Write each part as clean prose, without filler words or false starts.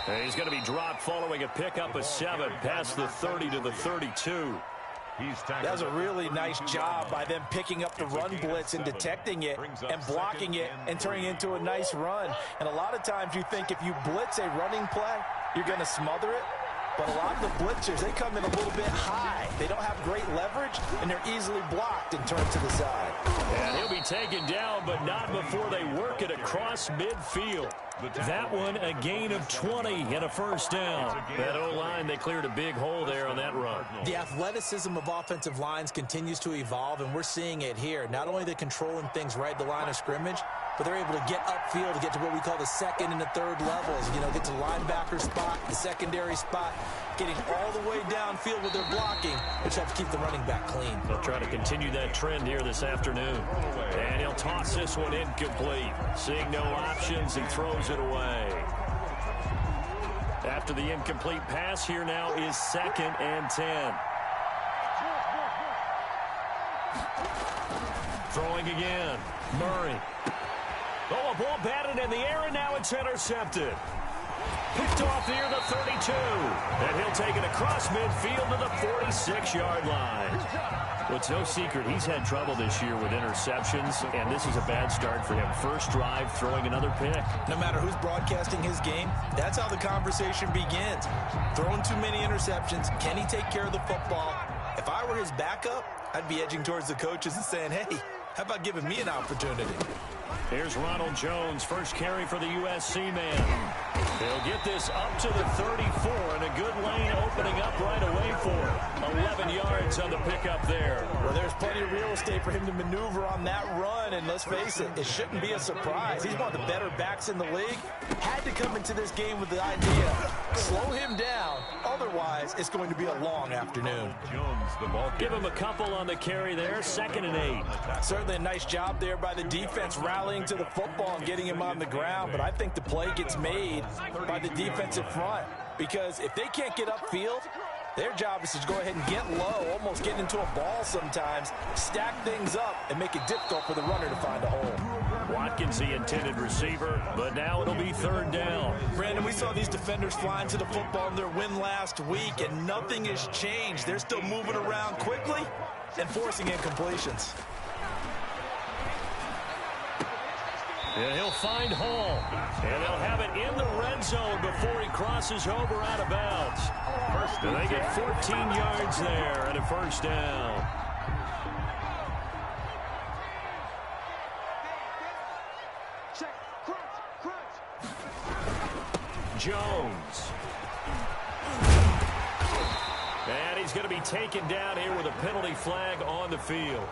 And he's going to be dropped following a pickup of 7 past the 30 to the 32. That was a really nice job by them picking up the run blitz and detecting it and blocking it and turning it into a nice run. And a lot of times you think if you blitz a running play, you're going to smother it. But a lot of the blitzers, they come in a little bit high. They don't have great leverage, and they're easily blocked and turned to the side. And he'll be taken down, but not before they work it across midfield. That one, a gain of 20 and a first down. That O-line, they cleared a big hole there on that run. The athleticism of offensive lines continues to evolve, and we're seeing it here. Not only are they controlling things right at the line of scrimmage, but they're able to get upfield to get to what we call the second and the third levels. You know, get to the linebacker spot, the secondary spot, getting all the way downfield with their blocking, which helps keep the running back clean. They'll try to continue that trend here this afternoon. And he'll toss this one incomplete. Seeing no options, he throws it away. After the incomplete pass, here now is 2nd and 10. Throwing again. Murray. Oh, a ball batted in the air, and now it's intercepted. Picked off near the 32. And he'll take it across midfield to the 46-yard line. Well, it's no secret he's had trouble this year with interceptions, and this is a bad start for him. First drive, throwing another pick. No matter who's broadcasting his game, that's how the conversation begins. Throwing too many interceptions, can he take care of the football? If I were his backup, I'd be edging towards the coaches and saying, hey, how about giving me an opportunity? Here's Ronald Jones, first carry for the USC man. He'll get this up to the 34, and a good lane opening up right away for him. 11 yards on the pickup there. Well, there's plenty of real estate for him to maneuver on that run, and let's face it, it shouldn't be a surprise. He's one of the better backs in the league. Had to come into this game with the idea, slow him down, otherwise it's going to be a long afternoon. Give him a couple on the carry there, 2nd and 8. Certainly a nice job there by the defense rallying to the football and getting him on the ground, but I think the play gets made by the defensive front, because if they can't get upfield, their job is to go ahead and get low, almost get into a ball sometimes, stack things up, and make it difficult for the runner to find a hole. Watkins, the intended receiver, but now it'll be 3rd down. Brandon, we saw these defenders flying to the football in their win last week, and nothing has changed. They're still moving around quickly and forcing incompletions. And he'll find Hall. And they'll have it in the red zone before he crosses over out of bounds. And they get 14 yards there and a first down. Jones. And he's going to be taken down here with a penalty flag on the field.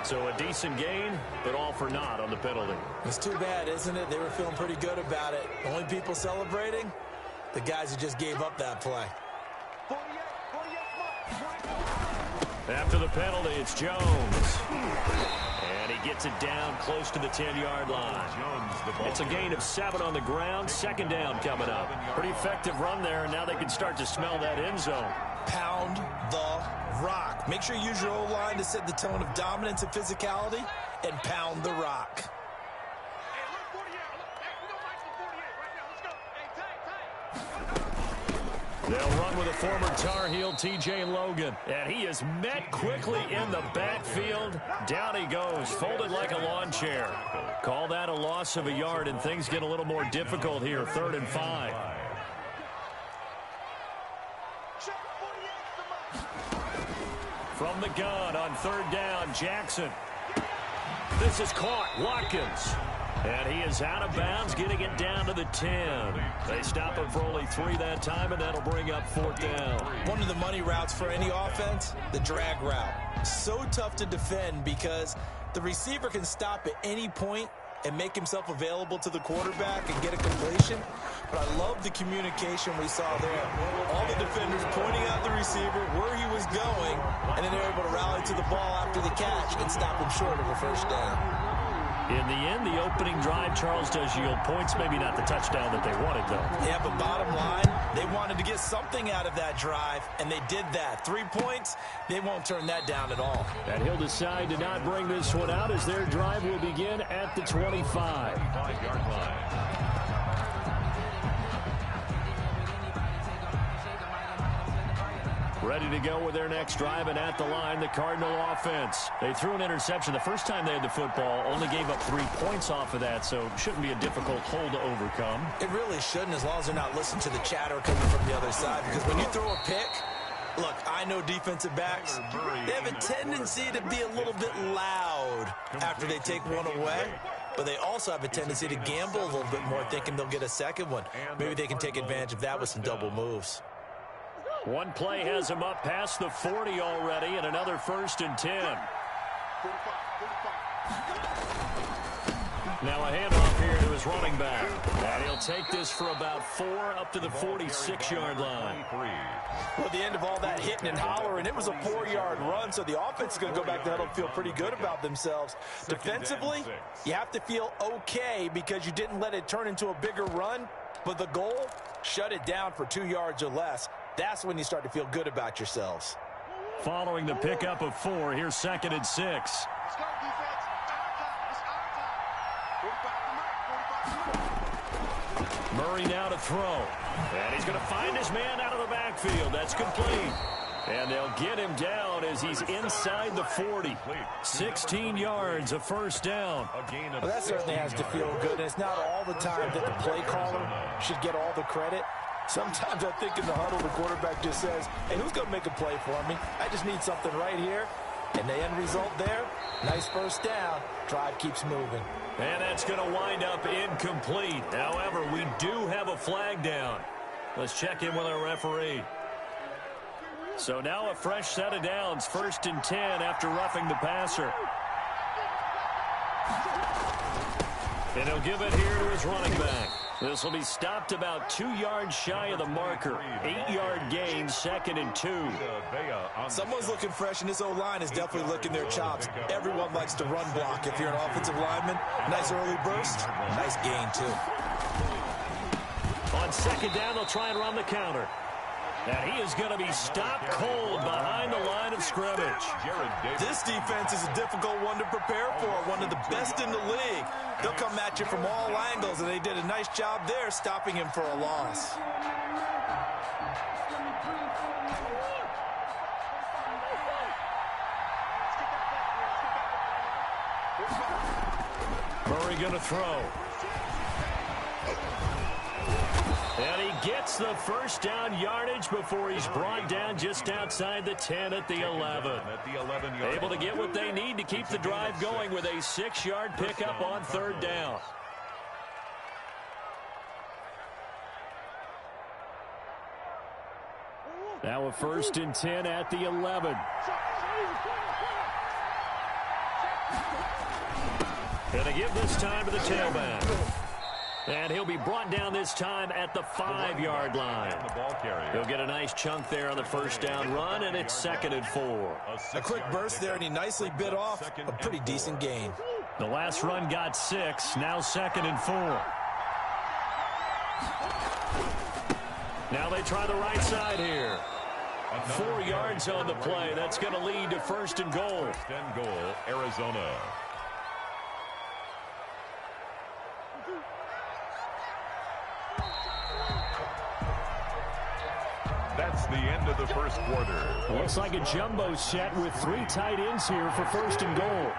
So a decent gain, but all for naught on the penalty. It's too bad, isn't it? They were feeling pretty good about it. Only people celebrating, the guys who just gave up that play. After the penalty, it's Jones. And he gets it down close to the 10-yard line. It's a gain of 7 on the ground. 2nd down coming up. Pretty effective run there, and now they can start to smell that end zone. Pound the rock. Make sure you use your O-line to set the tone of dominance and physicality, and pound the rock. They'll run with a former Tar Heel, T.J. Logan. And he is met quickly in the backfield. Down he goes, folded like a lawn chair. Call that a loss of a yard, and things get a little more difficult here. 3rd and 5. From the gun on 3rd down, Jackson. This is caught. Watkins. And he is out of bounds, getting it down to the 10. They stop him for only 3 that time, and that'll bring up 4th down. One of the money routes for any offense, the drag route. So tough to defend because the receiver can stop at any point and make himself available to the quarterback and get a completion. But I love the communication we saw there. All the defenders pointing out the receiver, where he was going, and then they're able to rally to the ball after the catch and stop him short of a first down. In the end, the opening drive, Charles, does yield points. Maybe not the touchdown that they wanted, though. Yeah, but bottom line, they wanted to get something out of that drive, and they did that. 3 points, they won't turn that down at all. And he'll decide to not bring this one out as their drive will begin at the 25. 5-yard line. Ready to go with their next drive, and at the line, the Cardinal offense. They threw an interception the first time they had the football, only gave up 3 points off of that, so it shouldn't be a difficult hole to overcome. It really shouldn't, as long as they're not listening to the chatter coming from the other side, because when you throw a pick, look, I know defensive backs, they have a tendency to be a little bit loud after they take one away, but they also have a tendency to gamble a little bit more, thinking they'll get a second one. Maybe they can take advantage of that with some double moves. One play has him up past the 40 already, and another 1st and 10. Now a handoff here to his running back. And he'll take this for about 4 up to the 46-yard line. Well, at the end of all that hitting and hollering, it was a 4-yard run, so the offense is going to go back to huddle and feel pretty good about themselves. Defensively, you have to feel okay because you didn't let it turn into a bigger run, but the goal, shut it down for 2 yards or less. That's when you start to feel good about yourselves. Following the pickup of 4, here's 2nd and 6. Murray now to throw. And he's going to find his man out of the backfield. That's complete. And they'll get him down as he's inside the 40. 16 yards, a 1st down. Well, that certainly has to feel good. And it's not all the time that the play caller should get all the credit. Sometimes I think in the huddle, the quarterback just says, hey, who's going to make a play for me? I just need something right here. And the end result there, nice 1st down. Drive keeps moving. And that's going to wind up incomplete. However, we do have a flag down. Let's check in with our referee. So now a fresh set of downs, 1st and 10 after roughing the passer. And he'll give it here to his running back. This will be stopped about 2 yards shy of the marker. 8-yard gain, 2nd and 2. Someone's looking fresh, and this O-line is definitely licking their chops. Everyone likes to run block. If you're an offensive lineman, nice early burst, nice gain, too. On 2nd down, they'll try and run the counter. And he is going to be stopped cold behind the line of scrimmage. This defense is a difficult one to prepare for, one of the best in the league. They'll come at you from all angles, and they did a nice job there stopping him for a loss. Murray going to throw. And he gets the 1st down yardage before he's brought down just outside the 10 at the 11. Able to get what they need to keep the drive going with a 6-yard pickup on 3rd down. Now a 1st and 10 at the 11. And they give this time to the tailback. And he'll be brought down this time at the 5-yard line. He'll get a nice chunk there on the 1st down run, and it's 2nd and 4. A quick burst there, and he nicely bit off a pretty decent gain. The last run got 6, now 2nd and 4. Now they try the right side here. 4 yards on the play. That's going to lead to 1st and goal. 1st and goal, Arizona. That's the end of the 1st quarter. Looks like a jumbo set with 3 tight ends here for 1st and goal.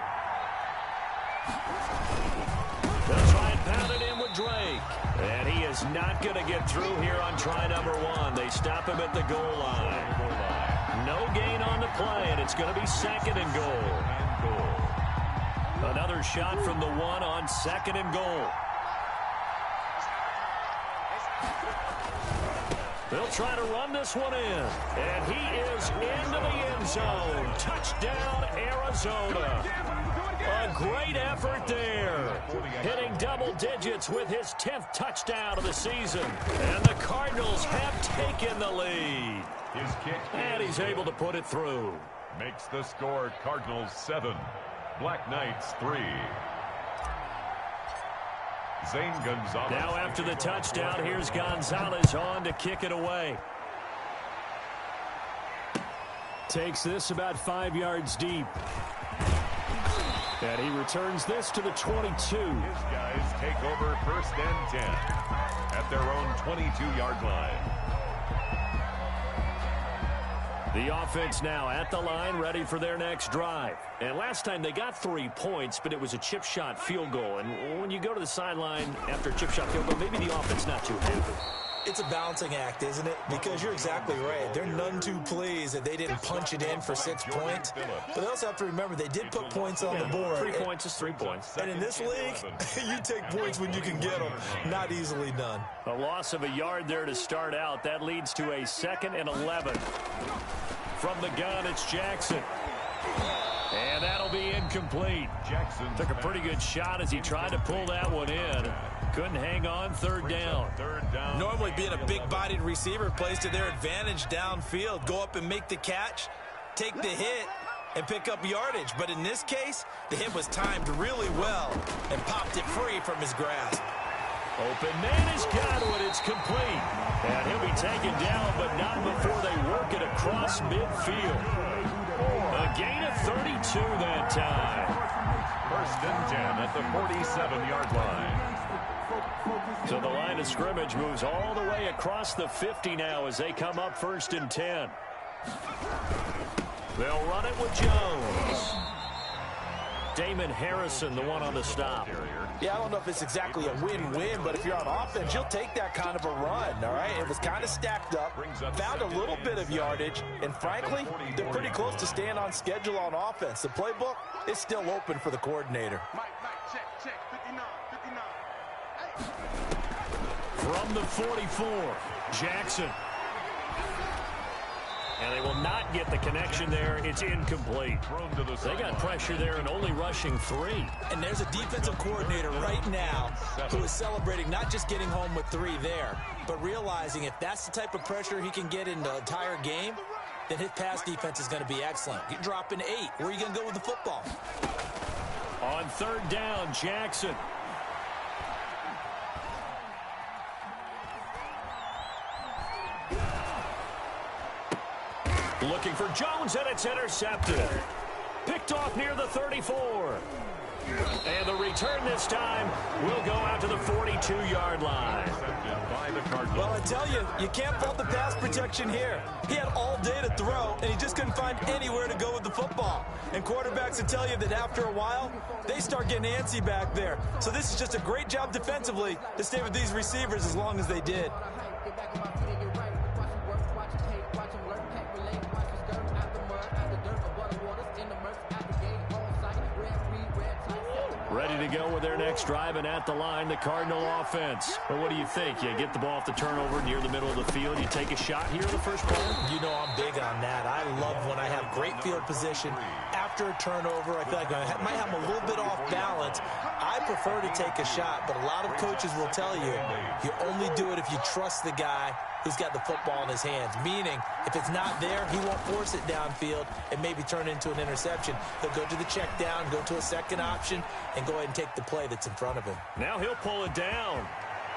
They'll try and pound it in with Drake. And he is not going to get through here on try number 1. They stop him at the goal line. No gain on the play, and it's going to be 2nd and goal. Another shot from the 1 on 2nd and goal. They'll try to run this one in. And he is into the end zone. Touchdown, Arizona. A great effort there. Hitting double digits with his 10th touchdown of the season. And the Cardinals have taken the lead. His kick. And he's able to put it through. Makes the score Cardinals 7, Black Knights 3. Zane Gonzalez. Now after the touchdown, here's Gonzalez on to kick it away. Takes this about 5 yards deep. And he returns this to the 22. His guys take over 1st and 10 at their own 22-yard line. The offense now at the line, ready for their next drive. And last time they got 3 points, but it was a chip shot field goal. And when you go to the sideline after a chip shot field goal, maybe the offense not too happy. It's a balancing act, isn't it? Because you're exactly right. They're none too pleased that they didn't punch it in for 6 points. But they also have to remember they did put points on the board. 3 points is 3 points. And in this league, you take points when you can get them. Not easily done. A loss of a yard there to start out. That leads to a 2nd and 11. From the gun, it's Jackson. And that'll be incomplete. Jackson took a pretty good shot as he tried to pull that one in. Couldn't hang on. Third down. Normally being a big-bodied receiver plays to their advantage downfield. Go up and make the catch, take the hit, and pick up yardage. But in this case, the hit was timed really well and popped it free from his grasp. Open man has got it. It's complete. And he'll be taken down, but not before they work it across midfield. A gain of 32 that time. 1st and 10 at the 47-yard line. So the line of scrimmage moves all the way across the 50 now as they come up 1st and 10. They'll run it with Jones. Damon Harrison, the one on the stop. Yeah, I don't know if it's exactly a win-win, but if you're on offense, you'll take that kind of a run, all right? It was kind of stacked up, found a little bit of yardage, and frankly, they're pretty close to staying on schedule on offense. The playbook is still open for the coordinator. From the 44, Jackson. And they will not get the connection there. It's incomplete. They got pressure there and only rushing 3. And there's a defensive coordinator right now who is celebrating not just getting home with 3 there, but realizing if that's the type of pressure he can get in the entire game, then his pass defense is going to be excellent. You're dropping 8. Where are you going to go with the football? On 3rd down, Jackson. Looking for Jones, and it's intercepted. Picked off near the 34. And the return this time will go out to the 42-yard line. Well, I tell you, you can't fault the pass protection here. He had all day to throw, and he just couldn't find anywhere to go with the football. And quarterbacks will tell you that after a while, they start getting antsy back there. So this is just a great job defensively to stay with these receivers as long as they did. Ready to go with their next drive, and at the line, the Cardinal offense. Well, what do you think? You get the ball off the turnover near the middle of the field. You take a shot here in the first play? You know I'm big on that. I love when I have great field position. After a turnover, I feel like I might have a little bit off balance. I prefer to take a shot, but a lot of coaches will tell you, you only do it if you trust the guy who's got the football in his hands. Meaning, if it's not there, he won't force it downfield and maybe turn it into an interception. He'll go to the check down, go to a second option, and go ahead and take the play that's in front of him. Now he'll pull it down.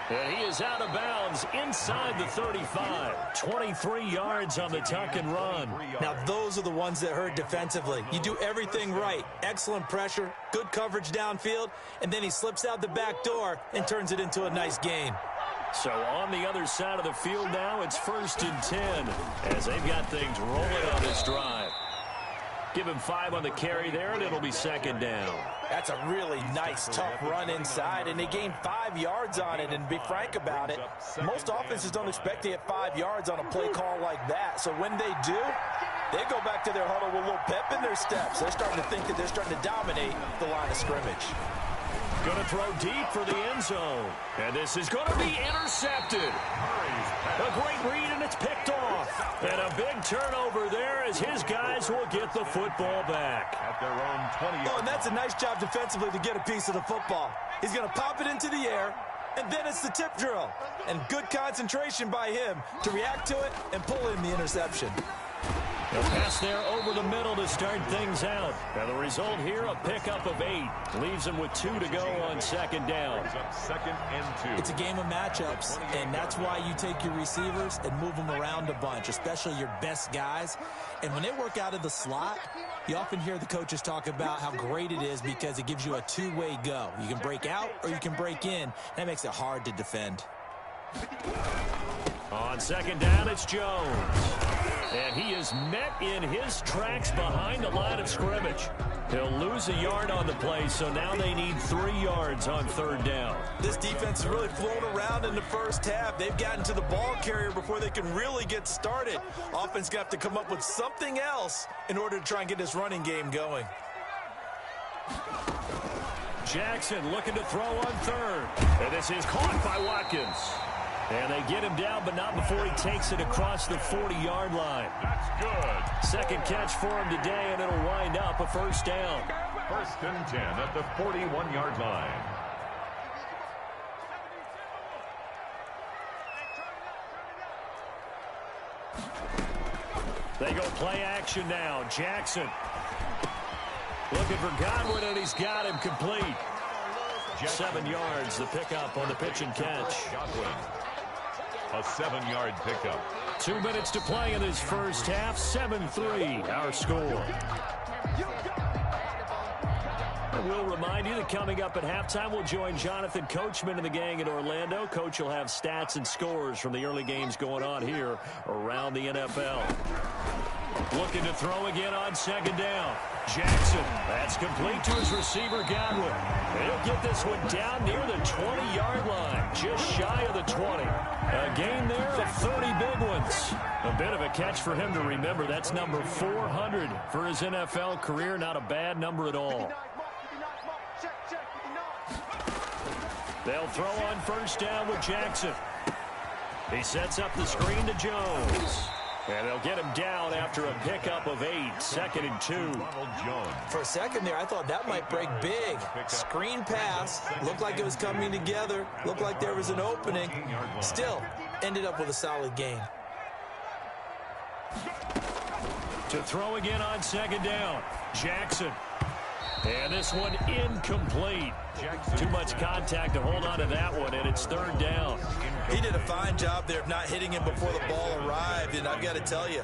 And he is out of bounds inside the 35. 23 yards on the tuck and run. Now those are the ones that hurt defensively. You do everything right. Excellent pressure, good coverage downfield, and then he slips out the back door and turns it into a nice gain. So on the other side of the field now, it's 1st and 10 as they've got things rolling on this drive. Give him 5 on the carry there, and it'll be 2nd down. That's a really nice, tough run inside, and they gained 5 yards on it. And to be frank about it, most offenses don't expect to get 5 yards on a play call like that. So when they do, they go back to their huddle with a little pep in their steps. They're starting to think that they're starting to dominate the line of scrimmage. Going to throw deep for the end zone. And this is going to be intercepted. A great read, and it's picked off. And a big turnover there as his guys will get the football back. At their own 20. Oh, and that's a nice job defensively to get a piece of the football. He's going to pop it into the air, and then it's the tip drill. And good concentration by him to react to it and pull in the interception. A pass there over the middle to start things out. And the result here, a pickup of 8. Leaves them with 2 to go on 2nd down. 2nd and 2. It's a game of matchups, and that's why you take your receivers and move them around a bunch, especially your best guys. And when they work out of the slot, you often hear the coaches talk about how great it is because it gives you a two-way go. You can break out or you can break in. That makes it hard to defend. On second down, it's Jones. And he is met in his tracks behind the line of scrimmage. He'll lose a yard on the play, so now they need 3 yards on third down. This defense has really flown around in the first half. They've gotten to the ball carrier before they can really get started. Offense got to come up with something else in order to try and get this running game going. Jackson looking to throw on third. And this is caught by Watkins. And they get him down, but not before he takes it across the 40-yard line. That's good. Second catch for him today, and it'll wind up a first down. 1st and 10 at the 41-yard line. They go play action now. Jackson looking for Godwin, and he's got him complete. 7 yards, the pickup on the pitch and catch. Godwin. A 7-yard pickup. 2 minutes to play in this first half. 7-3, our score. And we'll remind you that coming up at halftime, we'll join Jonathan Coachman and the gang in Orlando. Coach will have stats and scores from the early games going on here around the NFL. Looking to throw again on second down. Jackson, that's complete to his receiver, Godwin. He'll get this one down near the 20-yard line, just shy of the 20. A gain there of 30 big ones. A bit of a catch for him to remember. That's number 400 for his NFL career. Not a bad number at all. They'll throw on first down with Jackson. He sets up the screen to Jones. And they'll get him down after a pickup of 8, 2nd and 2. Ronald Jones. For a second there, I thought that might break big. Screen pass. Looked like it was coming together. Looked like there was an opening. Still, ended up with a solid gain. To throw again on second down. Jackson. And this one incomplete. Too much contact to hold on to that one, and it's third down. He did a fine job there of not hitting him before the ball arrived, and I've got to tell you,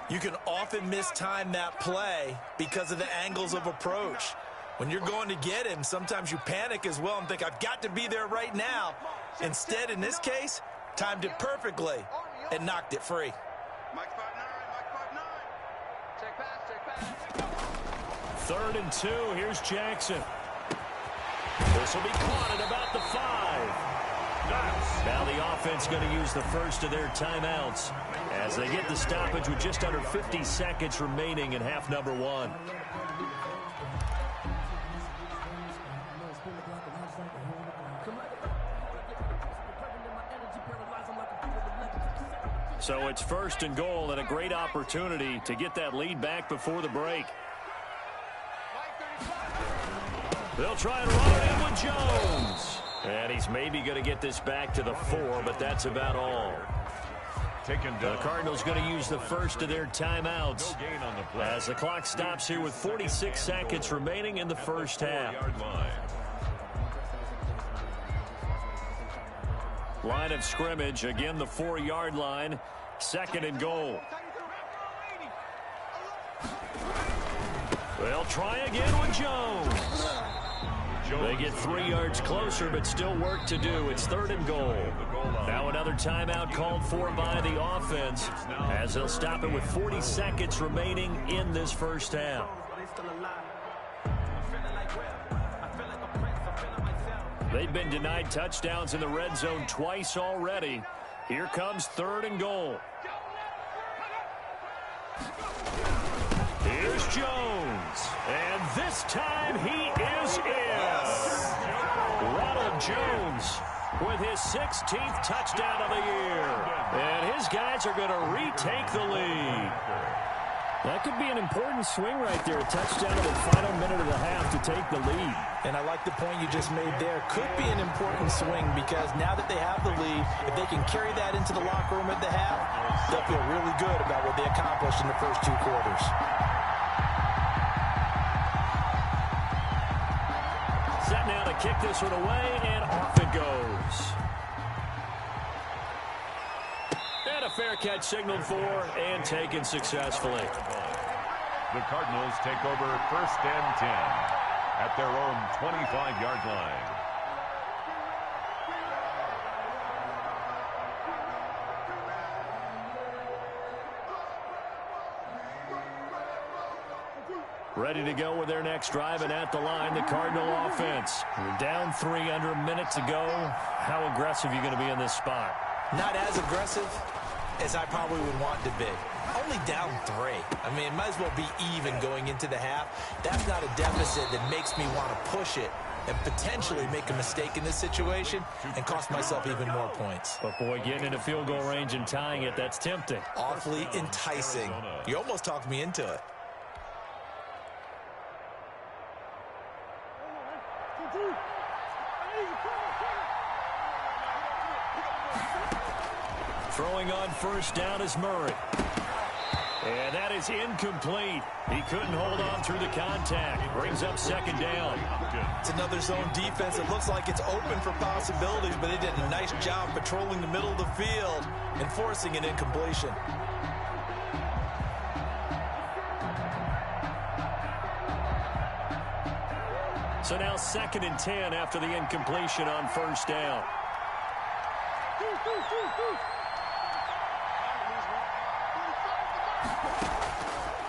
you can often mistime that play because of the angles of approach. When you're going to get him, sometimes you panic as well and think, I've got to be there right now. Instead, in this case, timed it perfectly and knocked it free. Third and 2, here's Jackson. This will be caught at about the 5. Now the offense going to use the first of their timeouts as they get the stoppage with just under 50 seconds remaining in half number 1. So it's 1st and goal and a great opportunity to get that lead back before the break. They'll try and run it in with Jones. And he's maybe going to get this back to the 4, but that's about all. The Cardinals going to use the first of their timeouts as the clock stops here with 46 seconds remaining in the first half. Line of scrimmage, again the 4-yard line, 2nd and goal. They'll try again with Jones. They get 3 yards closer, but still work to do. It's 3rd and goal. Now another timeout called for by the offense as they'll stop it with 40 seconds remaining in this first half. They've been denied touchdowns in the red zone twice already. Here comes 3rd and goal. Here's Jones. And this time he is in. Ronald Jones with his 16th touchdown of the year. And his guys are going to retake the lead. That could be an important swing right there. A touchdown in the final minute of the half to take the lead. And I like the point you just made there. Could be an important swing because now that they have the lead, if they can carry that into the locker room at the half, they'll feel really good about what they accomplished in the first 2 quarters. Set now to kick this one away, and off it goes. And a fair catch signaled for and taken successfully. The Cardinals take over 1st and 10 at their own 25-yard line. ready to go with their next drive, and at the line, the Cardinal offense. We're down 3 under a minute to go. How aggressive are you going to be in this spot? Not as aggressive as I probably would want to be. Only down 3. I mean, it might as well be even going into the half. That's not a deficit that makes me want to push it and potentially make a mistake in this situation and cost myself even more points. But, boy, getting into field goal range and tying it, that's tempting. Awfully enticing. You almost talked me into it. Throwing on first down is Murray. And that is incomplete. He couldn't hold on through the contact. Brings up second down. It's another zone defense. It looks like it's open for possibilities, but they did a nice job patrolling the middle of the field and forcing an incompletion. So now 2nd and 10 after the incompletion on first down.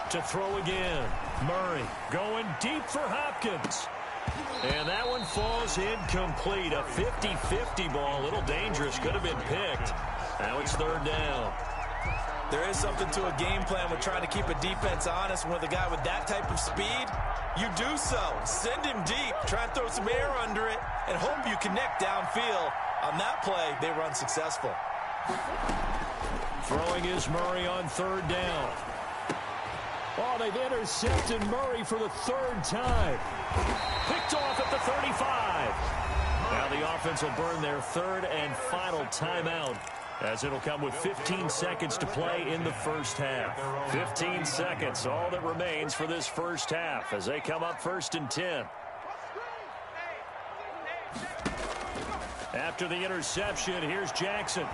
To throw again. Murray going deep for Hopkins. And that one falls incomplete. A 50-50 ball. A little dangerous. Could have been picked. Now it's 3rd down. There is something to a game plan with trying to keep a defense honest. With a guy with that type of speed, you do so. Send him deep. Try and throw some air under it and hope you connect downfield. On that play, they were unsuccessful. Throwing is Murray on 3rd down. Oh, they've intercepted Murray for the 3rd time. Picked off at the 35. Now the offense will burn their 3rd and final timeout, as it'll come with 15 seconds to play in the first half. 15 seconds, all that remains for this first half as they come up 1st and 10. After the interception, here's Jackson.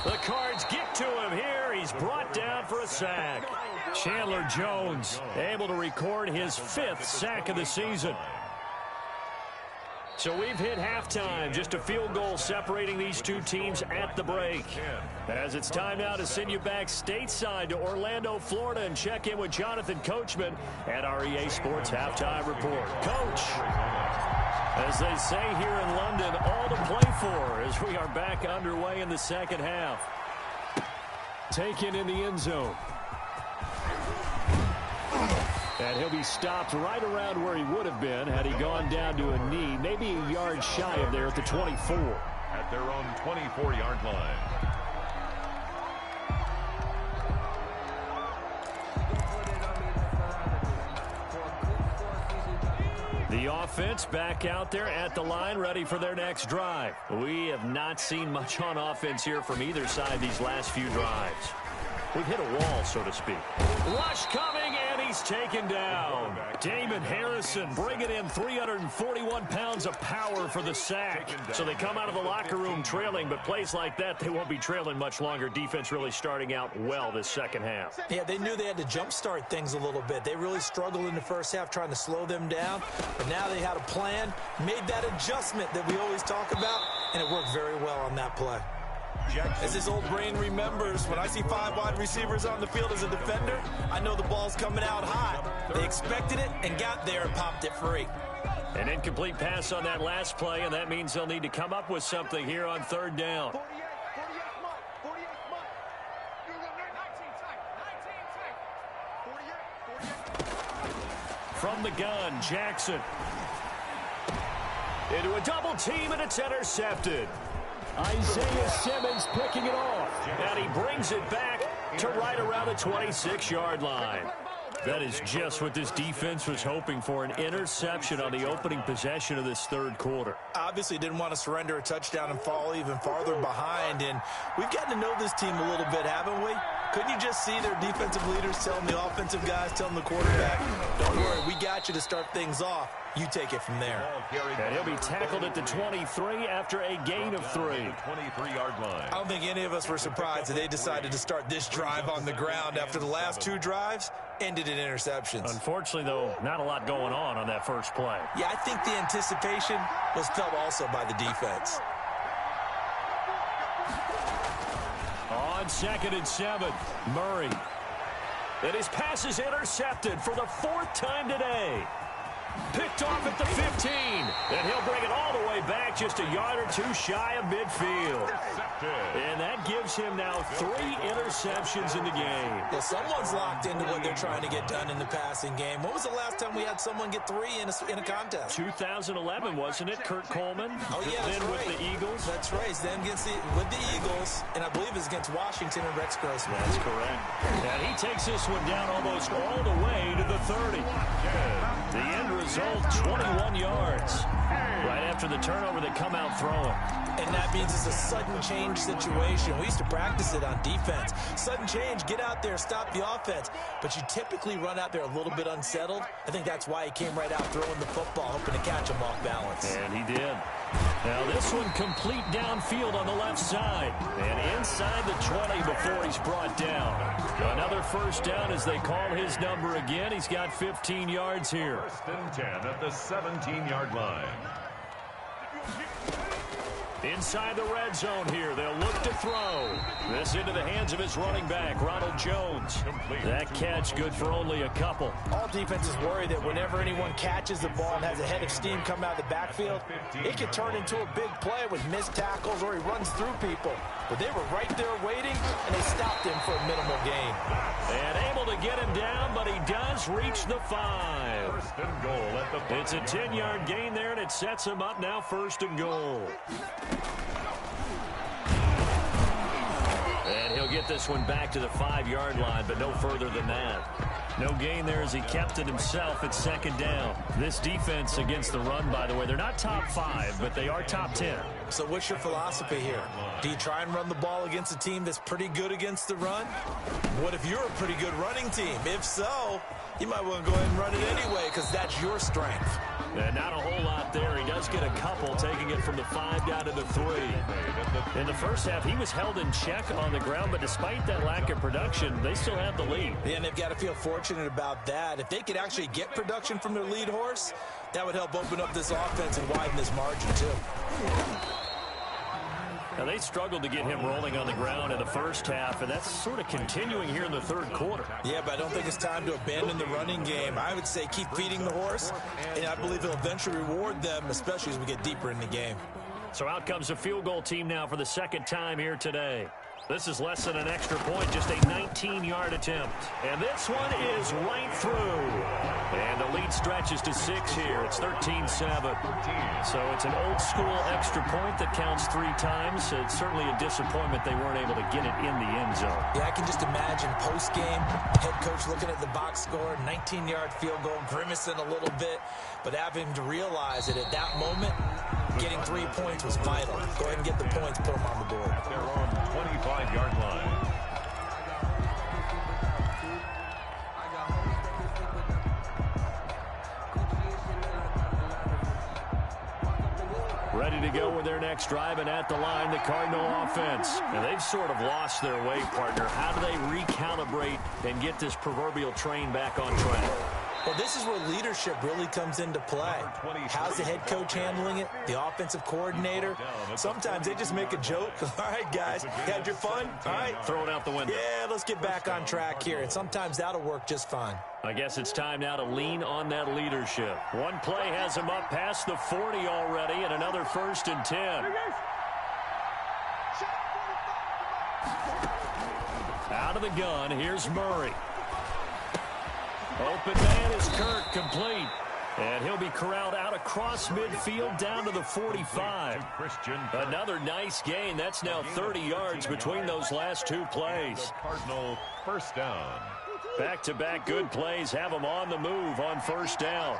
The Cards get to him here. He's brought down for a sack. Chandler Jones able to record his 5th sack of the season. So we've hit halftime. Just a field goal separating these two teams at the break. As it's time now to send you back stateside to Orlando, Florida, and check in with Jonathan Coachman at our EA Sports Halftime Report. Coach, as they say here in London, all to play for as we are back underway in the second half. Taken in the end zone. And he'll be stopped right around where he would have been had he gone down to a knee, maybe a yard shy of there at the 24. At their own 24-yard line. The offense back out there at the line, ready for their next drive. We have not seen much on offense here from either side these last few drives. We've hit a wall, so to speak. Rush coming, and he's taken down. Damon Harrison bringing in 341 pounds of power for the sack. So they come out of the locker room trailing, but plays like that, they won't be trailing much longer. Defense really starting out well this second half. Yeah, they knew they had to jumpstart things a little bit. They really struggled in the first half trying to slow them down, but now they had a plan, made that adjustment that we always talk about, and it worked very well on that play. As his old brain remembers, when I see 5 wide receivers on the field as a defender, I know the ball's coming out hot. They expected it and got there and popped it free. An incomplete pass on that last play, and that means they'll need to come up with something here on 3rd down. From the gun, Jackson. Into a double team, and it's intercepted. Isaiah Simmons picking it off. And he brings it back to right around the 26-yard line. That is just what this defense was hoping for, an interception on the opening possession of this 3rd quarter. Obviously didn't want to surrender a touchdown and fall even farther behind, and we've gotten to know this team a little bit, haven't we? Couldn't you just see their defensive leaders telling the offensive guys, telling the quarterback, don't worry, we got you to start things off. You take it from there. And he'll be tackled at the 23 after a gain of 3. 23-yard line. I don't think any of us were surprised that they decided to start this drive on the ground after the last 2 drives ended in interceptions. Unfortunately, though, not a lot going on that first play. Yeah, I think the anticipation was felt also by the defense. On 2nd and 7, Murray. And his pass is intercepted for the 4th time today. Picked off at the 15. And he'll bring it all the way back just a yard or two shy of midfield. And that gives him now 3 interceptions in the game. Yeah, someone's locked into what they're trying to get done in the passing game. When was the last time we had someone get 3 in a contest? 2011, wasn't it? Kurt Coleman. Oh, yeah, that's then right. with the Eagles. That's right. Then with the Eagles, and I believe it's against Washington and Rex Grossman. That's correct. And he takes this one down almost all the way to the 30. The end result, 21 yards. Right after the turnover, they come out throwing. And that means it's a sudden change situation. We used to practice it on defense. Sudden change, get out there, stop the offense. But you typically run out there a little bit unsettled. I think that's why he came right out throwing the football, hoping to catch him off balance. And he did. Now this one complete downfield on the left side. And inside the 20 before he's brought down. Another first down as they call his number again. He's got 15 yards here. 1st and 10 at the 17-yard line. Inside the red zone here. They'll look to throw. This into the hands of his running back, Ronald Jones. That catch good for only a couple. All defenses worry that whenever anyone catches the ball and has a head of steam come out of the backfield, it could turn into a big play with missed tackles or he runs through people. But they were right there waiting, and they stopped him for a minimal gain. And able to get him down, but he does reach the 5. 1st and goal at the 5. It's a 10-yard gain there, and it sets him up now 1st and goal. And he'll get this one back to the 5-yard line, but no further than that. No gain there as he kept it himself at 2nd down. This defense against the run, by the way, they're not top 5, but they are top 10. So what's your philosophy here? Do you try and run the ball against a team that's pretty good against the run? What if you're a pretty good running team? If so, you might want to go ahead and run it anyway because that's your strength. And not a whole lot there. He does get a couple, taking it from the 5 down to the 3. In the first half, he was held in check on the ground, but despite that lack of production, they still have the lead. Yeah, and they've got to feel fortunate about that. If they could actually get production from their lead horse, that would help open up this offense and widen this margin, too. Now, they struggled to get him rolling on the ground in the first half, and that's sort of continuing here in the 3rd quarter. Yeah, but I don't think it's time to abandon the running game. I would say keep feeding the horse, and I believe it'll eventually reward them, especially as we get deeper in the game. So out comes a field goal team now for the 2nd time here today. This is less than an extra point, just a 19-yard attempt. And this one is right through. And the lead stretches to 6 here. It's 13-7. So it's an old-school extra point that counts 3 times. It's certainly a disappointment they weren't able to get it in the end zone. Yeah, I can just imagine post-game, head coach looking at the box score, 19-yard field goal, grimacing a little bit, but having to realize that at that moment, getting 3 points was vital. Go ahead and get the points, put them on the board. Their own 25-yard line. Ready to go with their next drive, and at the line, the Cardinal offense. And they've sort of lost their way, partner. How do they recalibrate and get this proverbial train back on track? Well, this is where leadership really comes into play. How's the head coach handling it? The offensive coordinator? Sometimes they just make a joke. All right, guys, you had your fun? All right. Throw it out the window. Yeah, let's get back on track here. And sometimes that'll work just fine. I guess it's time now to lean on that leadership. One play has him up past the 40 already, and another 1st and 10. Out of the gun, here's Murray. Open man is Kirk, complete. And he'll be corralled out across midfield down to the 45. Another nice gain. That's now 30 yards between those last 2 plays. Cardinal 1st down. Back-to-back good plays have them on the move on 1st down.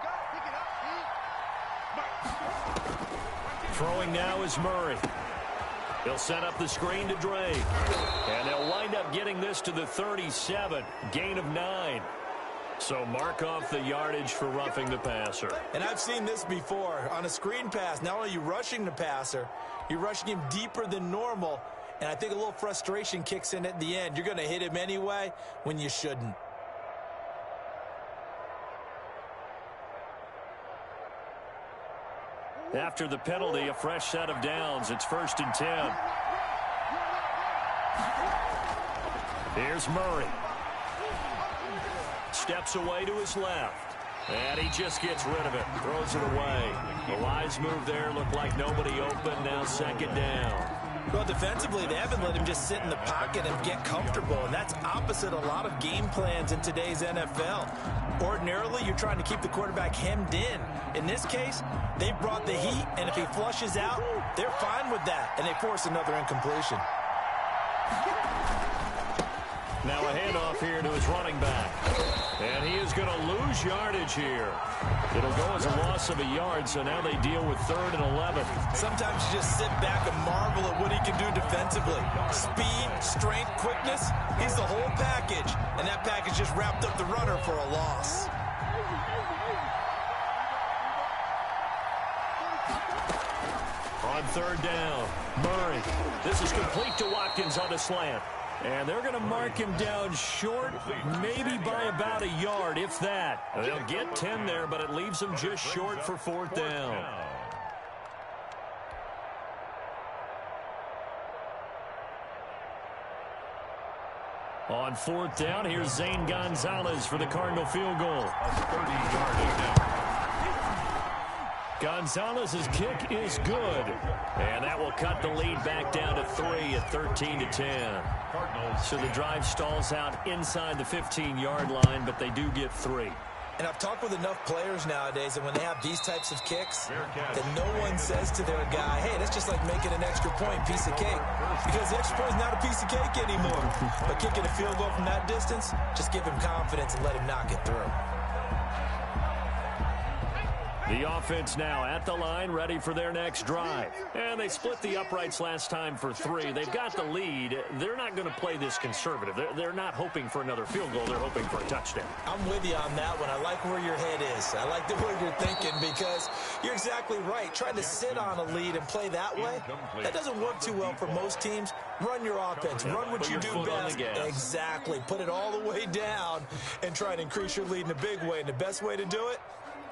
Throwing now is Murray. He'll set up the screen to Drake. And they'll wind up getting this to the 37. Gain of 9. So mark off the yardage for roughing the passer. And I've seen this before. On a screen pass, not only are you rushing the passer, you're rushing him deeper than normal. And I think a little frustration kicks in at the end. You're going to hit him anyway when you shouldn't. After the penalty, a fresh set of downs. It's 1st and 10. Here's Murray. steps away to his left. And he just gets rid of it, throws it away. The wise move there, looked like nobody open, now second down. Well, defensively, they haven't let him just sit in the pocket and get comfortable, and that's opposite a lot of game plans in today's NFL. Ordinarily, you're trying to keep the quarterback hemmed in. In this case, they brought the heat, and if he flushes out, they're fine with that, and they force another incompletion. Now a handoff here to his running back. And he is going to lose yardage here. It'll go as a loss of a yard, so now they deal with 3rd and 11. Sometimes you just sit back and marvel at what he can do defensively. Speed, strength, quickness, he's the whole package. And that package just wrapped up the runner for a loss. On 3rd down, Murray. This is complete to Watkins on the slant. And they're going to mark him down short, maybe by about a yard, if that. They'll get 10 there, but it leaves them just short for 4th down. On 4th down, here's Zane Gonzalez for the Cardinal field goal. Gonzalez's kick is good. And that will cut the lead back down to 3 at 13-10. So the drive stalls out inside the 15-yard line, but they do get 3. And I've talked with enough players nowadays that when they have these types of kicks, that no one says to their guy, hey, that's just like making an extra point, piece of cake. Because the extra point is not a piece of cake anymore. But kicking a field goal from that distance, just give him confidence and let him knock it through. The offense now at the line, ready for their next drive. And they split the uprights last time for 3. They've got the lead. They're not going to play this conservative. They're not hoping for another field goal. They're hoping for a touchdown. I'm with you on that one. I like where your head is. I like the way you're thinking because you're exactly right. Trying to sit on a lead and play that way, that doesn't work too well for most teams. Run your offense. Run what you do best. Exactly. Put it all the way down and try and increase your lead in a big way. And the best way to do it,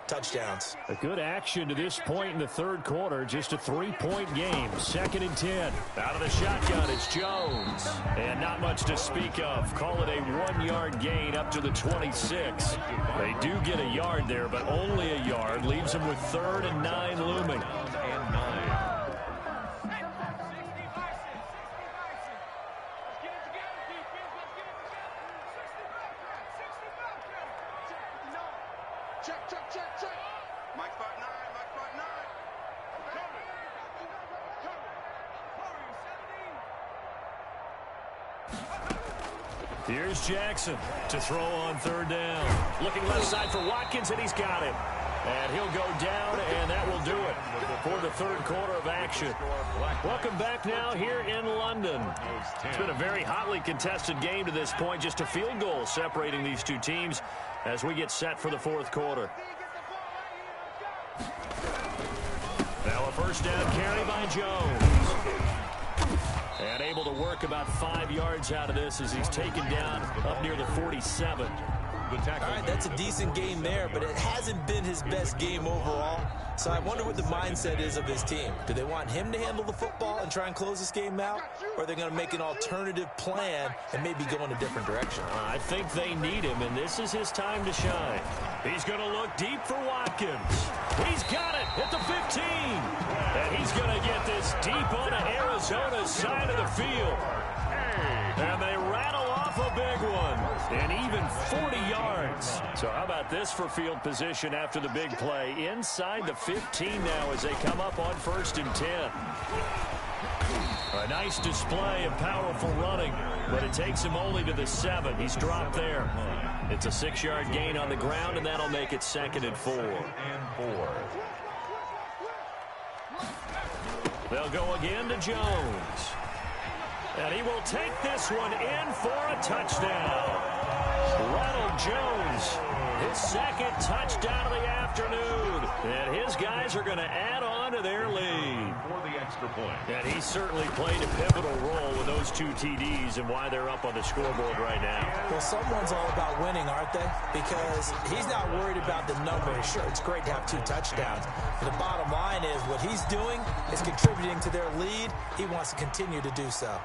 touchdowns. A good action to this point in the 3rd quarter. Just a 3-point game. 2nd and 10. Out of the shotgun, it's Jones. And not much to speak of. Call it a 1-yard gain up to the 26. They do get a yard there, but only a yard. Leaves them with 3rd and 9 looming. Here's Jackson to throw on 3rd down. Looking left side for Watkins, and he's got it. And he'll go down, and that will do it for the 3rd quarter of action. Welcome back now here in London. It's been a very hotly contested game to this point. Just a field goal separating these two teams as we get set for the 4th quarter. Now a 1st down carry by Jones. And able to work about 5 yards out of this as he's taken down up near the 47. All right, that's a decent game there, but it hasn't been his best game overall. So I wonder what the mindset is of his team. Do they want him to handle the football and try and close this game out? Or are they going to make an alternative plan and maybe go in a different direction? I think they need him, and this is his time to shine. He's going to look deep for Watkins. He's got it at the 15. And he's going to get this deep on Arizona's side of the field. And they rattle off a big one. And even 40 yards. So how about this for field position after the big play? Inside the 15 now as they come up on 1st and 10. A nice display of powerful running, but it takes him only to the 7. He's dropped there. It's a 6-yard gain on the ground, and that'll make it 2nd and 4. They'll go again to Jones. And he will take this one in for a touchdown. Ronald Jones, his 2nd touchdown of the afternoon. And his guys are going to add on to their lead. For the extra point. And he certainly played a pivotal role with those 2 TDs and why they're up on the scoreboard right now. Well, someone's all about winning, aren't they? Because he's not worried about the numbers. Sure, it's great to have 2 touchdowns. But the bottom line is what he's doing is contributing to their lead. He wants to continue to do so.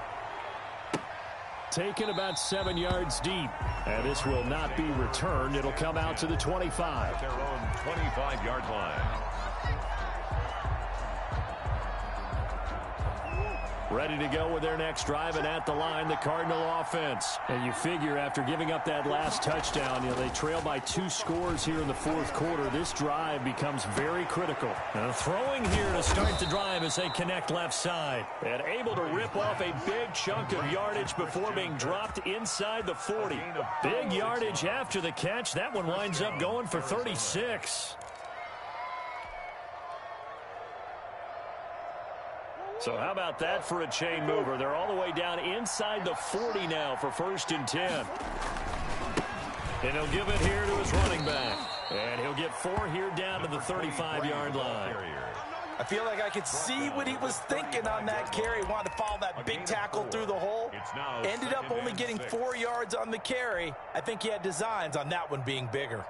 Taken about 7 yards deep. And this will not be returned. It'll come out to the 25. At their own 25-yard line. Ready to go with their next drive, and at the line, the Cardinal offense. And you figure after giving up that last touchdown, they trail by 2 scores here in the fourth quarter. This drive becomes very critical. Now throwing here to start the drive as they connect left side. And able to rip off a big chunk of yardage before being dropped inside the 40. Big yardage after the catch. That one winds up going for 36. So how about that for a chain mover? They're all the way down inside the 40 now for 1st and 10. And he'll give it here to his running back. And he'll get 4 here down to the 35-yard line. I feel like I could see what he was thinking on that carry. Wanted to follow that big tackle through the hole. Ended up only getting 4 yards on the carry. I think he had designs on that one being bigger.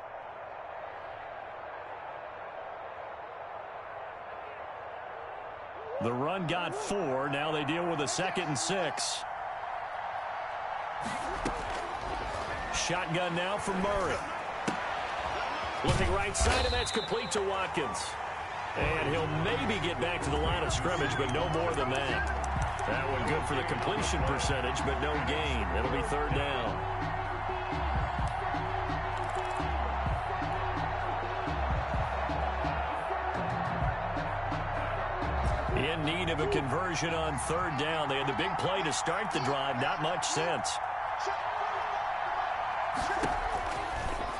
The run got 4. Now they deal with a 2nd and 6. Shotgun now for Murray. Looking right side, and that's complete to Watkins. And he'll maybe get back to the line of scrimmage, but no more than that. That one good for the completion percentage, but no gain. It'll be 3rd down. In need of a conversion on 3rd down. They had the big play to start the drive. Not much sense.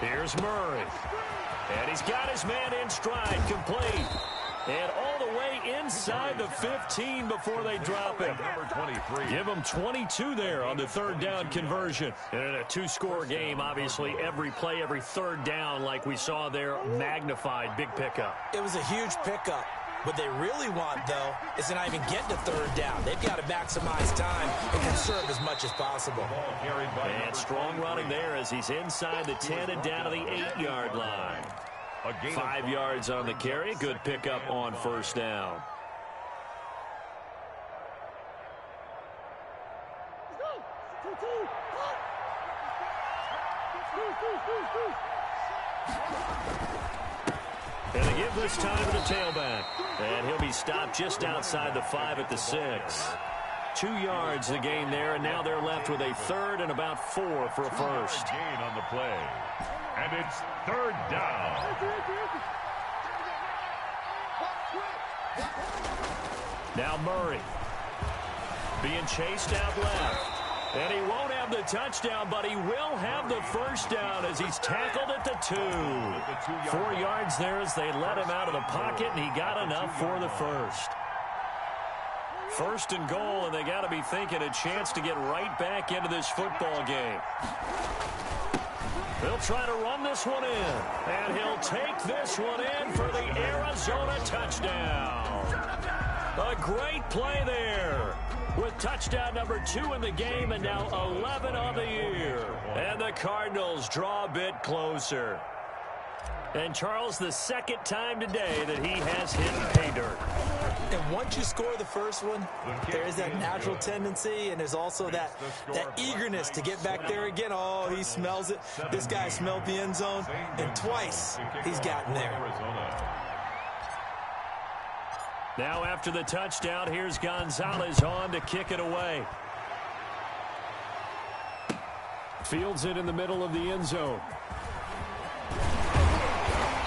Here's Murray. And he's got his man in stride. Complete. And all the way inside the 15 before they drop him. Number 23. Give him 22 there on the 3rd down conversion. And in a 2-score game, obviously, every play, every 3rd down, like we saw there, magnified. Big pickup. It was a huge pickup. What they really want, though, is to not even get to 3rd down. They've got to maximize time and conserve as much as possible. And strong running there as he's inside the 10 and down to the 8-yard line. 5 yards on the carry. Good pickup on 1st down. And they give this time to the tailback. And he'll be stopped just outside the 5 at the 6. 2 yards the gain there, and now they're left with a 3rd and about 4 for a 1st. Gain on the play. And it's 3rd down. Now Murray being chased out left. And he won't have the touchdown, but he will have the 1st down as he's tackled at the 2. 4 yards there as they let him out of the pocket, and he got enough for the 1st. 1st and goal, and they got to be thinking a chance to get right back into this football game. They'll try to run this one in, and he'll take this one in for the Arizona touchdown. A great play there, with touchdown number 2 in the game and now 11 on the year. And the Cardinals draw a bit closer. And Charles, the 2nd time today that he has hit pay dirt. And once you score the first one, there is that natural tendency, and there's also that eagerness to get back there again. Oh, he smells it. This guy smelled the end zone, and twice he's gotten there. Now after the touchdown, here's Gonzalez on to kick it away. Fields it in the middle of the end zone.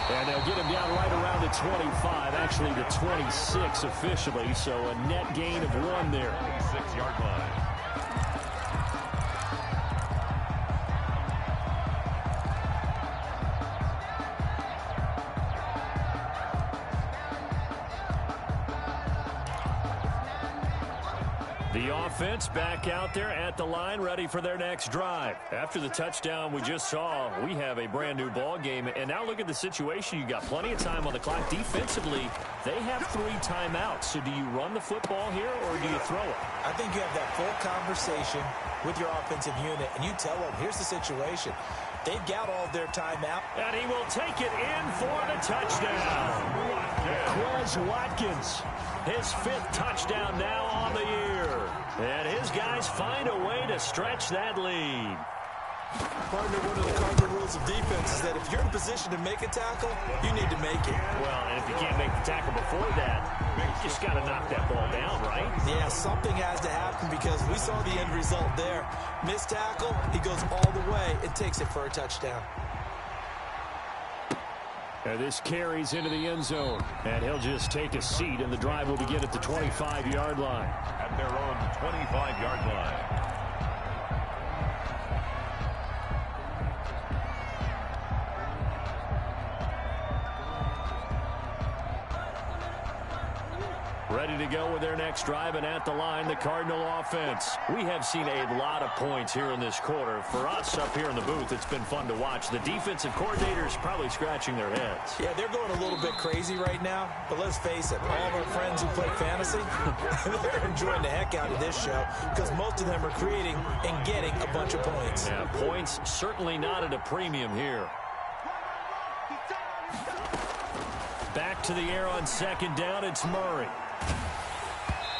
And they'll get him down right around the 25, actually the 26 officially, so a net gain of 1 there. 6-yard line. The offense back out there at the line, ready for their next drive. After the touchdown we just saw, we have a brand new ball game. And now look at the situation. You got plenty of time on the clock. Defensively, they have 3 timeouts. So do you run the football here or do you throw it? I think you have that full conversation with your offensive unit, and you tell them, here's the situation. They've got all of their timeout. And he will take it in for the touchdown. Quez Watkins, his 5th touchdown now on the year. And his those guys find a way to stretch that lead. Partner, one of the cardinal rules of defense is that if you're in a position to make a tackle, you need to make it. Well, and if you can't make the tackle before that, you just got to knock that ball down, right? Yeah, something has to happen because we saw the end result there. Missed tackle, he goes all the way and takes it for a touchdown. And this carries into the end zone, and he'll just take a seat, and the drive will begin at the 25-yard line. At their own 25-yard line. Ready to go with their next drive, and at the line, the Cardinal offense. We have seen a lot of points here in this quarter. For us up here in the booth, it's been fun to watch. The defensive coordinators probably scratching their heads. Yeah, they're going a little bit crazy right now, but let's face it, all of our friends who play fantasy, they're enjoying the heck out of this show because most of them are creating and getting a bunch of points. Yeah, points certainly not at a premium here. Back to the air on second down, it's Murray.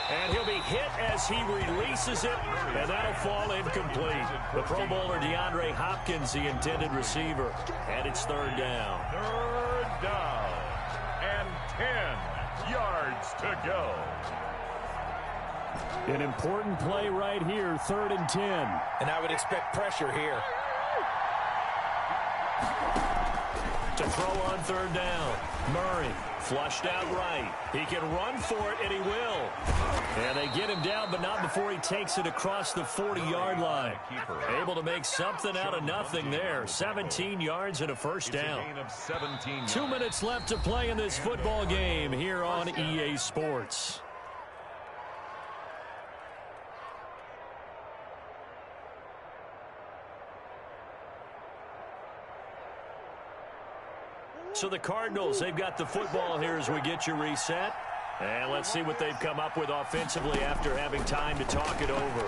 And he'll be hit as he releases it, and that'll fall incomplete. The Pro Bowler DeAndre Hopkins, the intended receiver, and it's third down. Third down, and 10 yards to go. An important play right here, 3rd and 10. And I would expect pressure here. To throw on third down, Murray flushed out right. He can run for it, and he will. And they get him down, but not before he takes it across the 40-yard line. Able to make something out of nothing there. 17 yards and a first down. 2 minutes left to play in this football game here on EA Sports. So the Cardinals, they've got the football here as we get you reset. And let's see what they've come up with offensively after having time to talk it over.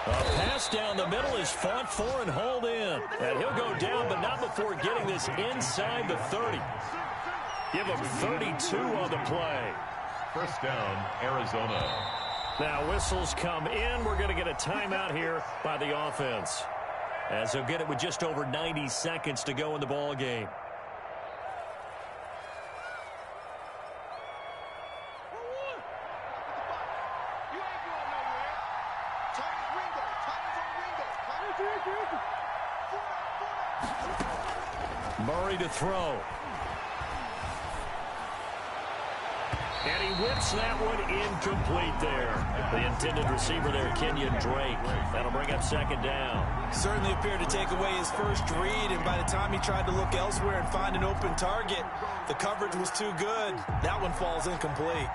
A pass down the middle is fought for and hauled in. And he'll go down, but not before getting this inside the 30. Give him 32 on the play. First down, Arizona. Now whistles come in. We're going to get a timeout here by the offense, as they'll get it with just over 90 seconds to go in the ball game. Murray to throw. And he whips that one incomplete there. The intended receiver there, Kenyon Drake. That'll bring up second down. Certainly appeared to take away his first read, and by the time he tried to look elsewhere and find an open target, the coverage was too good. That one falls incomplete.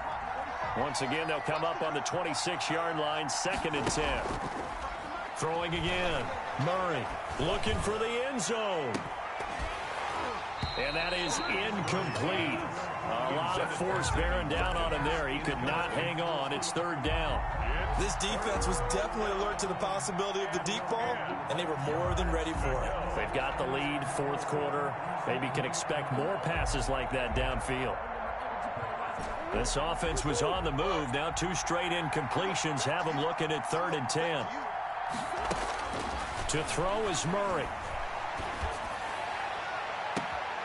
Once again, they'll come up on the 26-yard line, 2nd and 10. Throwing again. Murray looking for the end zone. And that is incomplete. A lot of force bearing down on him there. He could not hang on. It's third down. This defense was definitely alert to the possibility of the deep ball, and they were more than ready for it. They've got the lead, 4th quarter. Maybe can expect more passes like that downfield. This offense was on the move. Now 2 straight incompletions have them looking at 3rd and 10. To throw is Murray.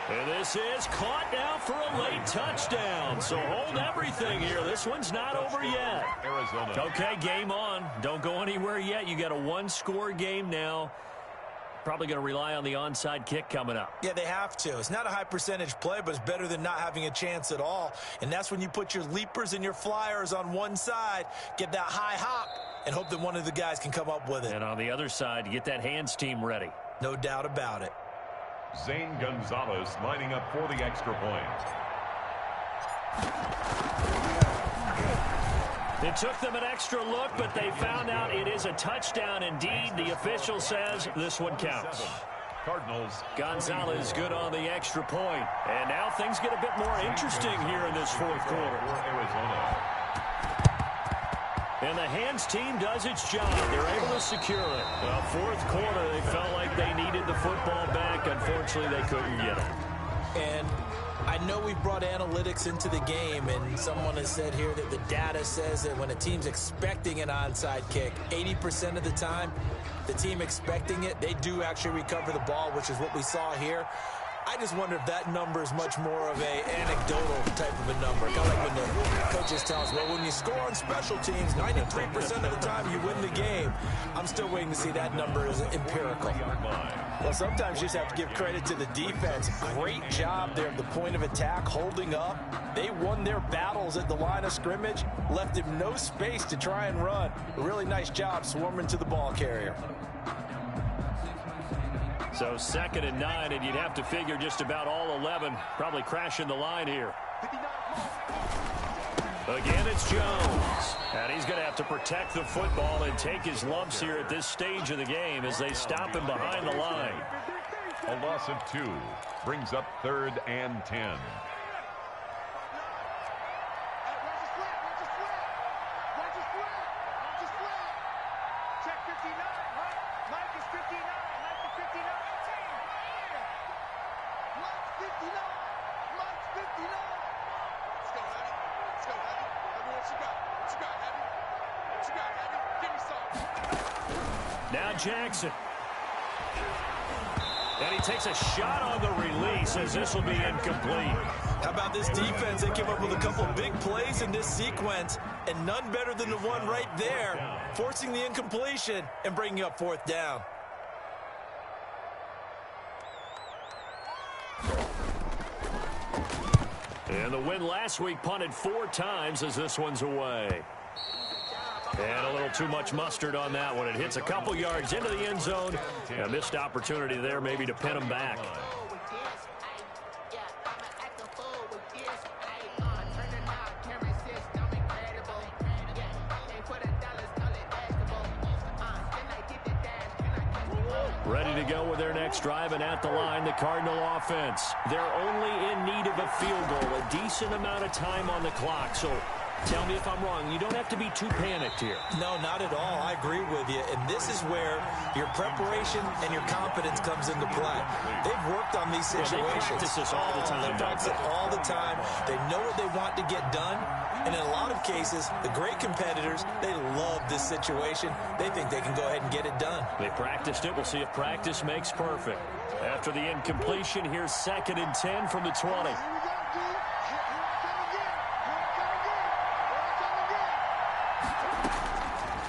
And this is caught now for a late touchdown. So hold everything here. This one's not over yet. Arizona. Okay, game on. Don't go anywhere yet. You got a 1-score game now. Probably going to rely on the onside kick coming up. Yeah, they have to. It's not a high percentage play, but it's better than not having a chance at all. And that's when you put your leapers and your flyers on one side, get that high hop, and hope that one of the guys can come up with it. And on the other side, get that hands team ready. No doubt about it. Zane Gonzalez lining up for the extra point. It took them an extra look, but they found out it is a touchdown indeed. The official says this one counts. Cardinals. Gonzalez good on the extra point. And now things get a bit more interesting here in this 4th quarter. Arizona. And the hands team does its job. They're able to secure it. Well, 4th quarter, they felt like they needed the football back. Unfortunately, they couldn't get it. And I know we've brought analytics into the game, and someone has said here that the data says that when a team's expecting an onside kick, 80% of the time, the team expecting it, they do actually recover the ball, which is what we saw here. I just wonder if that number is much more of a anecdotal type of a number. Kind of like when the coaches tell us, well, when you score on special teams, 93% of the time you win the game. I'm still waiting to see that number is empirical. Well, sometimes you just have to give credit to the defense. Great job there at the point of attack, holding up. They won their battles at the line of scrimmage, left him no space to try and run. A really nice job swarming to the ball carrier. So 2nd and 9, and you'd have to figure just about all 11 probably crashing the line here. Again, it's Jones. And he's going to have to protect the football and take his lumps here at this stage of the game as they stop him behind the line. A loss of 2 brings up 3rd and 10. Now Jackson. And he takes a shot on the release as this will be incomplete. How about this defense? They came up with a couple big plays in this sequence, and none better than the one right there, forcing the incompletion and bringing up 4th down. And the win last week punted 4 times as this one's away. And a little too much mustard on that one. It hits a couple yards into the end zone. A missed opportunity there maybe to pin him back. Ready to go with their next drive, and at the line, the Cardinal offense. They're only in need of a field goal, a decent amount of time on the clock. So tell me if I'm wrong. You don't have to be too panicked here. No, not at all. I agree with you. And this is where your preparation and your confidence comes into play. They've worked on these situations. They practice this all the time. They practice it all the time. They know what they want to get done. And in a lot of cases, the great competitors, they love this situation. They think they can go ahead and get it done. They practiced it. We'll see if practice makes perfect. After the incompletion, here's 2nd and 10 from the 20.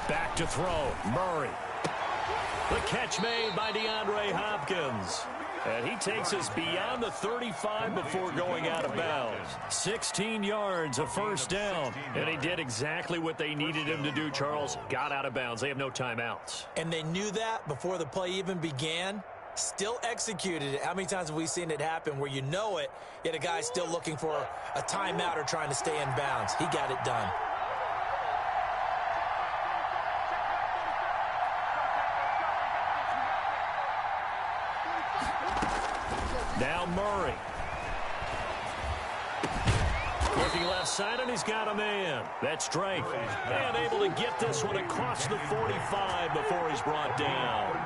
Back to throw. Murray. The catch made by DeAndre Hopkins. And he takes us beyond the 35 before going out of bounds. 16 yards, a 1st down. And he did exactly what they needed him to do, Charles. Got out of bounds. They have no timeouts. And they knew that before the play even began. Still executed it. How many times have we seen it happen where you know it, yet a guy's still looking for a timeout or trying to stay in bounds? He got it done. Now Murray. Looking left side, and he's got a man. That's Drake. And able to get this one across the 45 before he's brought down.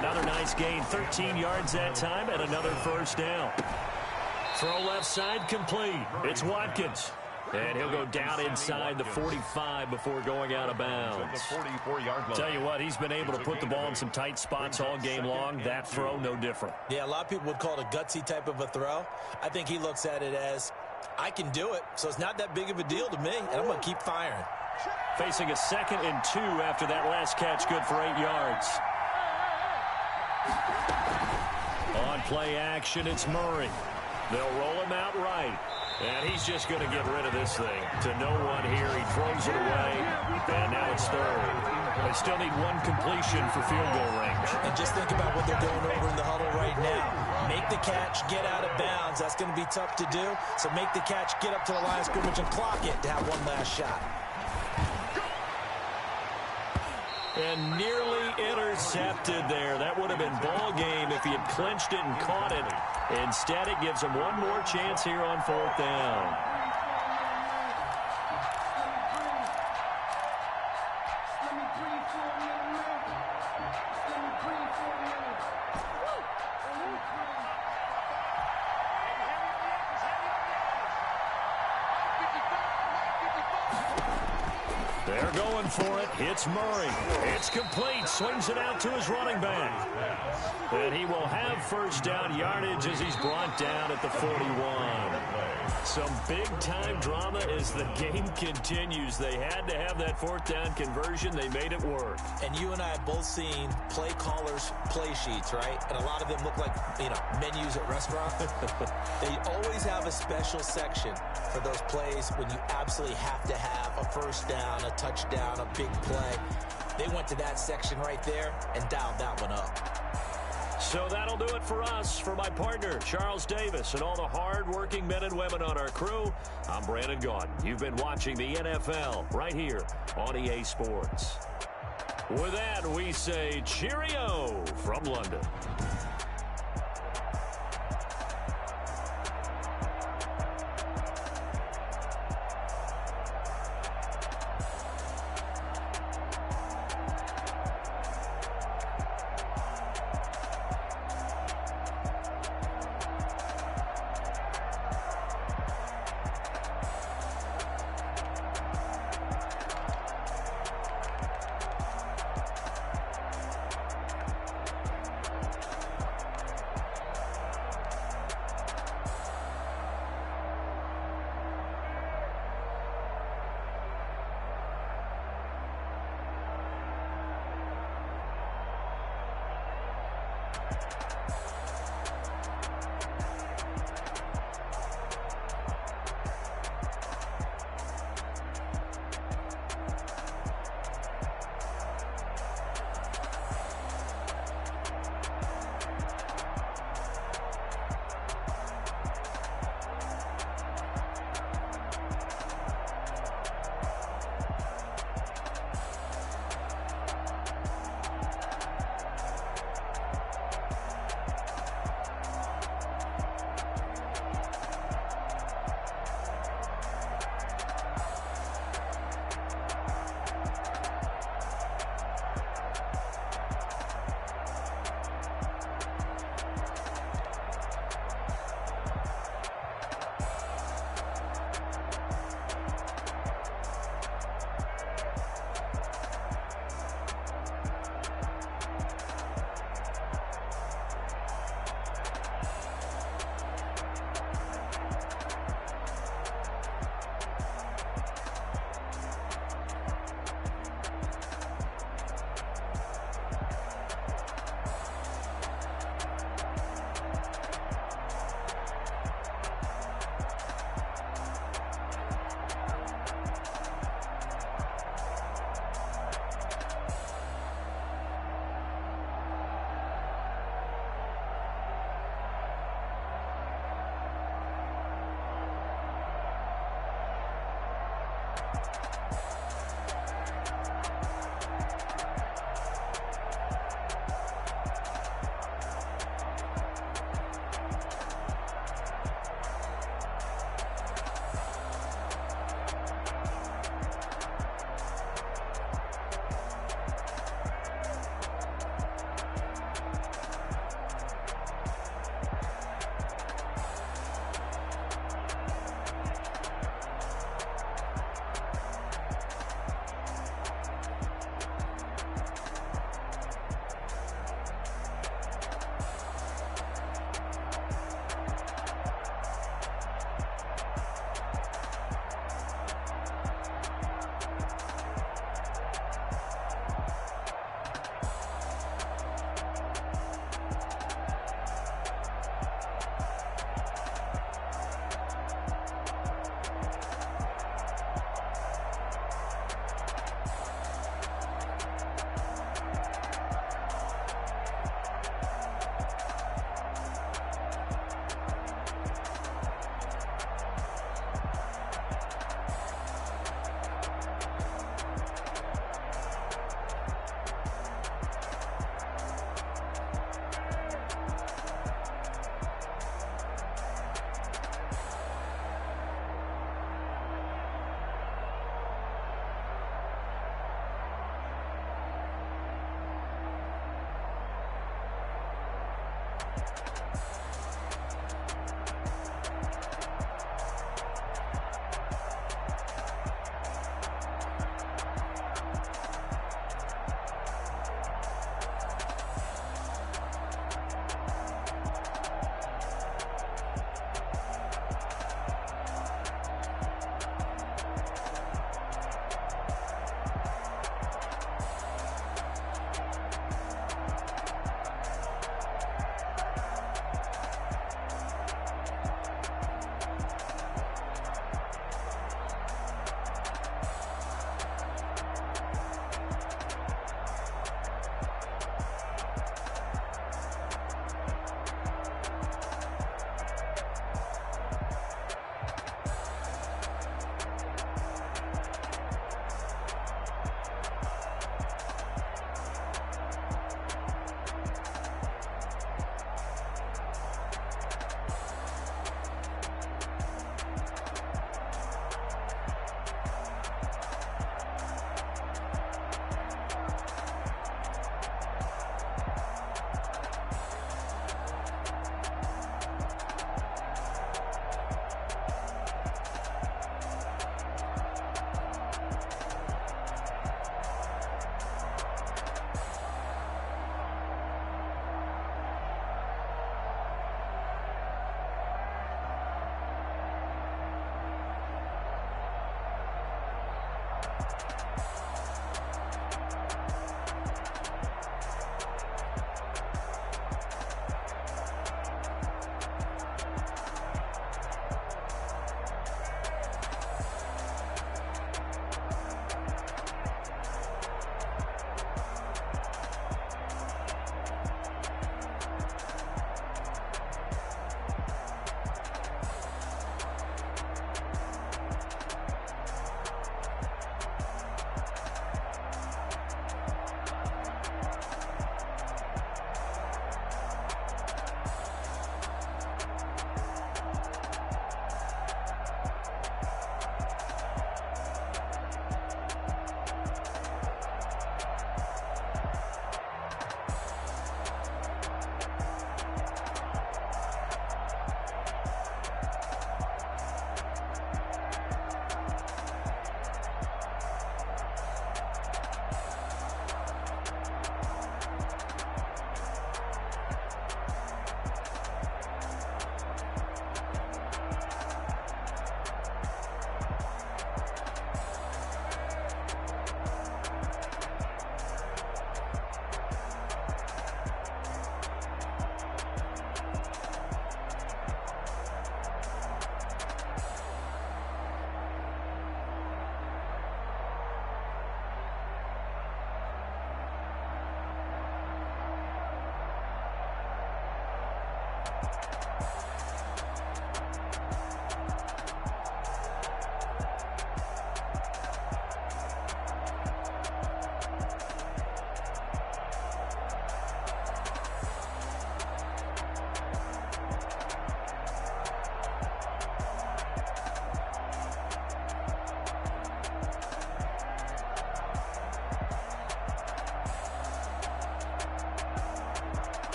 Another nice gain, 13 yards that time, and another 1st down. Throw left side complete. It's Watkins. And he'll go down inside the 45 before going out of bounds. Tell you what, he's been able to put the ball in some tight spots all game long. That throw, no different. Yeah, a lot of people would call it a gutsy type of a throw. I think he looks at it as, I can do it, so it's not that big of a deal to me, and I'm going to keep firing. Facing a 2nd and 2 after that last catch, good for 8 yards. On play action, it's Murray. They'll roll him out right. And he's just going to get rid of this thing. To no one here. He throws it away. And now it's 3rd. They still need one completion for field goal range. And just think about what they're going over in the huddle right now. Make the catch, get out of bounds. That's going to be tough to do. So make the catch, get up to the line of scrimmage, and clock it to have one last shot. And nearly intercepted there. That would have been ball game if he had clinched it and caught it. Instead, it gives him one more chance here on 4th down. They're going for it. It's Murray. It's complete. Swings it out to his running back. And he will have first down yardage as he's brought down at the 41. Some big-time drama as the game continues. They had to have that fourth down conversion. They made it work. And you and I have both seen play callers' play sheets, right? And a lot of them look like, menus at restaurants. They always have a special section for those plays when you absolutely have to have a first down, a touchdown, a big play. They went to that section right there and dialed that one up. So that'll do it for us. For my partner, Charles Davis, and all the hard-working men and women on our crew, I'm Brandon Gaudin. You've been watching the NFL right here on EA Sports. With that, we say cheerio from London.